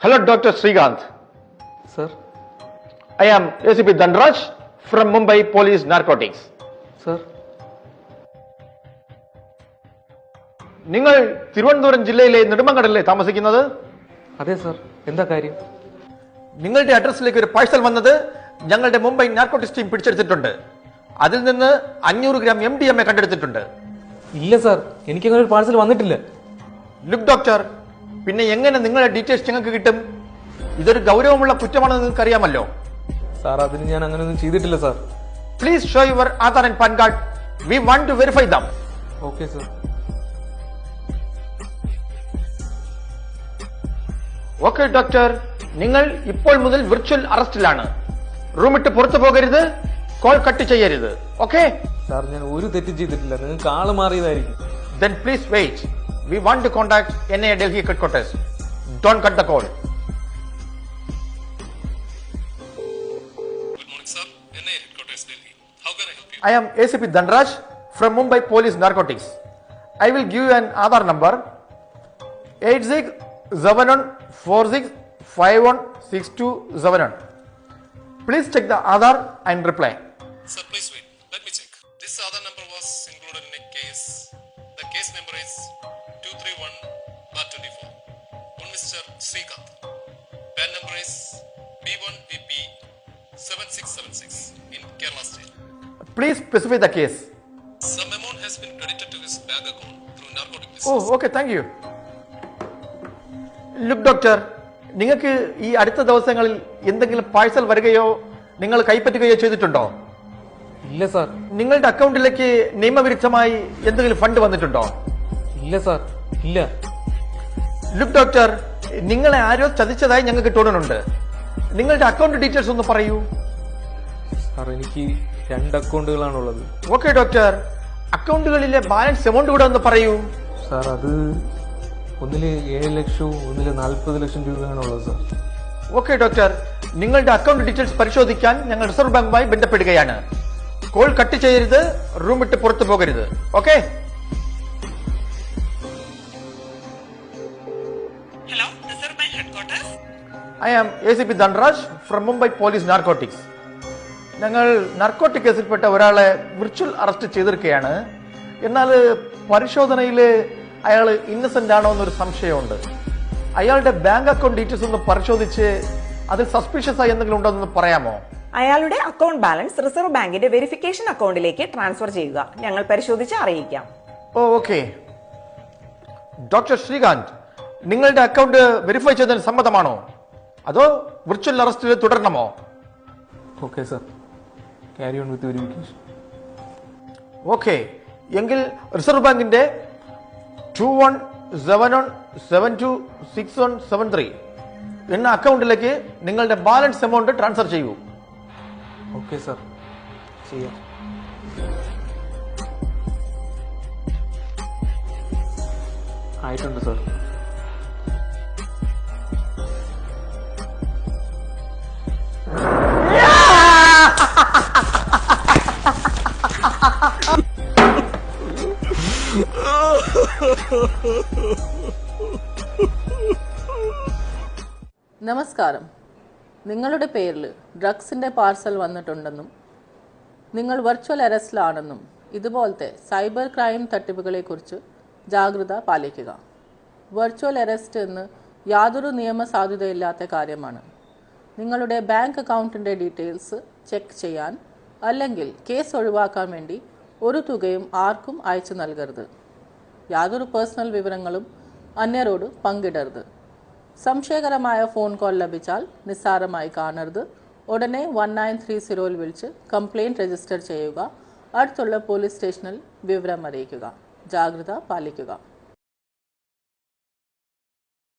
Hello, Dr. Srikanth. Sir. I am ACP Dhanraj from Mumbai Police Narcotics. Sir. നിങ്ങൾ തിരുവനന്തപുരം ജില്ലയിലെ നെടുമങ്ങാടല്ലേ താമസിക്കുന്നത്? അതെ sir. എന്താ കാര്യം? നിങ്ങളുടെ അഡ്രസ്സിലേക്ക് ഒരു പാഴ്സൽ വന്നത് ഞങ്ങളുടെ മുംബൈ നാർക്കോട്ടിക്സ് ടീം പിടിച്ചെടുത്തിട്ടുണ്ട്. അതിൽ നിന്ന് 500 ഗ്രാം MDMA കണ്ടെടുത്തിട്ടുണ്ട്. ഇല്ല സർ, എനിക്കങ്ങനെ ഒരു പാഴ്സൽ വന്നിട്ടില്ല. ലുക്ക് ഡോക്ടർ, പിന്നെ എങ്ങനെ നിങ്ങളുടെ ഡീറ്റെയിൽസ് ഞങ്ങൾക്ക് കിട്ടും? ഇതൊരു ഗൗരവമുള്ള കുറ്റമാണെന്ന് നിങ്ങൾക്ക് അറിയാമല്ലോ. സാർ, അതിന് ഞാൻ അങ്ങനെയൊന്നും ചെയ്തിട്ടില്ല sir. Please show your Aadhaar and PAN card. We want to verify them. Okay sir. Okay doctor, നിങ്ങൾ ഇപ്പോൾ മുതൽ വിർച്വൽ അറസ്റ്റിലാണ്. റൂമിട്ട് പുറത്തു പോകരുത്, കോൾ കട്ട് ചെയ്യരുത്. ഓക്കെ സാർ, ഞാൻ ഒരു തെറ്റും ചെയ്തിട്ടില്ല. നിങ്ങൾക്ക് ആള് മാറിയതായിരിക്കും. then please wait. We want to contact NIA Delhi headquarters. Don't cut the call. Good morning, sir. NIA headquarters, Delhi. How can I help you? I am ACP Dhanraj from Mumbai Police Narcotics. I will give you an Aadhaar number 867146516271. Please check the Aadhaar and reply. Sir, please wait. Let me check. This other number was included in a case. The case number is 231/24. On Mr. Srikanth. PAN number is B1VP 7676 in Kerala State. Please specify the case. Some amount has been credited to his bank account through narcotic business. Oh, okay, thank you. Look doctor, നിങ്ങൾക്ക് ഈ അടുത്ത ദിവസങ്ങളിൽ എന്തെങ്കിലും parcel വരികയോ നിങ്ങൾ കൈപ്പറ്റുകയോ ചെയ്തിട്ടുണ്ടോ? ഇല്ല sir. നിങ്ങളുടെ അക്കൗണ്ടിലേക്ക് നിയമവിരുദ്ധമായി എന്തെങ്കിലും ഫണ്ട് വന്നിട്ടുണ്ടോ? ഇല്ല സാർ, ഇല്ല. ലുക്ക് ഡോക്ടർ, നിങ്ങളെ ആരോ ചതിച്ചതായി ഞങ്ങൾക്ക് തോന്നുന്നുണ്ട്. നിങ്ങളുടെ അക്കൗണ്ട് ഡീറ്റെയിൽസ് ഒന്ന് പറയൂ. സാർ, എനിക്ക് 2 അക്കൗണ്ടുകളാണുള്ളത്. ഓക്കെ ഡോക്ടർ, അക്കൗണ്ടുകളിലെ ബാലൻസ് എമൗണ്ട് കൂടെ ഒന്ന് പറയൂ. സാർ, അത് ഒന്നില് 7 ലക്ഷവും ഒന്നില് 40 ലക്ഷം രൂപയാണുള്ളത് സാർ. ഓക്കെ ഡോക്ടർ, നിങ്ങളുടെ അക്കൗണ്ട് ഡീറ്റെയിൽസ് പരിശോധിക്കാൻ ഞങ്ങൾ റിസർവ് ബാങ്കുമായി ബന്ധപ്പെടുകയാണ്. കോൾ കട്ട് ചെയ്യരുത്, റൂം വിട്ട് പുറത്തു പോകരുത്. Okay? Hello, Reserve Bank Headquarters. I am ACP Dhanraj from Mumbai Police Narcotics. ഞങ്ങൾ നർക്കോട്ടിക് കേസിൽപ്പെട്ട ഒരാളെ വിർച്വൽ അറസ്റ്റ് ചെയ്തിരിക്കുകയാണ്. എന്നാൽ പരിശോധനയിൽ അയാൾ ഇന്നസെന്റ് ആണോ എന്നൊരു സംശയമുണ്ട്. അയാളുടെ ബാങ്ക് അക്കൗണ്ട് ഡീറ്റെയിൽസ് ഒന്ന് പരിശോധിച്ച് അതിൽ സസ്പീഷ്യസ് ആയി എന്തെങ്കിലും ഉണ്ടോ എന്ന് പറയാമോ? അയാളുടെ അക്കൗണ്ട് ബാലൻസ് റിസർവ് ബാങ്കിന്റെ വെരിഫിക്കേഷൻ അക്കൗണ്ടിലേക്ക് ട്രാൻസ്ഫർ ചെയ്യുക. ഞങ്ങൾ പരിശോധിച്ച് അറിയിക്കാം. ഓക്കെ. ഡോക്ടർ ശ്രീകാന്ത്, നിങ്ങളുടെ അക്കൗണ്ട് വെരിഫൈ ചെയ്തതിന് സമ്മതമാണോ, അതോ വിർച്വൽ അറസ്റ്റിൽ തുടരണമോ? Okay sir, carry on with verification. Okay, എങ്കിൽ റിസർവ് ബാങ്കിന്റെ 2171726173 എന്ന അക്കൗണ്ടിലേക്ക് നിങ്ങളുടെ ബാലൻസ് എമൗണ്ട് ട്രാൻസ്ഫർ ചെയ്യൂ. ഓക്കെ സാർ, ചെയ്യാം. ആയിട്ടുണ്ട് സാർ. നമസ്കാരം. നിങ്ങളുടെ പേരിൽ ഡ്രഗ്സിൻ്റെ പാർസൽ വന്നിട്ടുണ്ടെന്നും നിങ്ങൾ വെർച്വൽ അറസ്റ്റിലാണെന്നും ഇതുപോലത്തെ സൈബർ ക്രൈം തട്ടിപ്പുകളെക്കുറിച്ച് ജാഗ്രത പാലിക്കുക. വെർച്വൽ അറസ്റ്റ് എന്ന് യാതൊരു നിയമസാധുതയില്ലാത്ത കാര്യമാണ്. നിങ്ങളുടെ ബാങ്ക് അക്കൗണ്ടിൻ്റെ ഡീറ്റെയിൽസ് ചെക്ക് ചെയ്യാൻ അല്ലെങ്കിൽ കേസ് ഒഴിവാക്കാൻ വേണ്ടി ഒരു തുകയും ആർക്കും അയച്ചു നൽകരുത്. യാതൊരു പേഴ്സണൽ വിവരങ്ങളും അന്യരോട് പങ്കിടരുത്. സംശയകരമായ ഫോൺ കോൾ ലഭിച്ചാൽ നിസ്സാരമായി കാണരുത്. ഉടനെ 1930 വിളിച്ച് കംപ്ലയിൻറ്റ് രജിസ്റ്റർ ചെയ്യുക. അടുത്തുള്ള പോലീസ് സ്റ്റേഷനിൽ വിവരം അറിയിക്കുക. ജാഗ്രത പാലിക്കുക.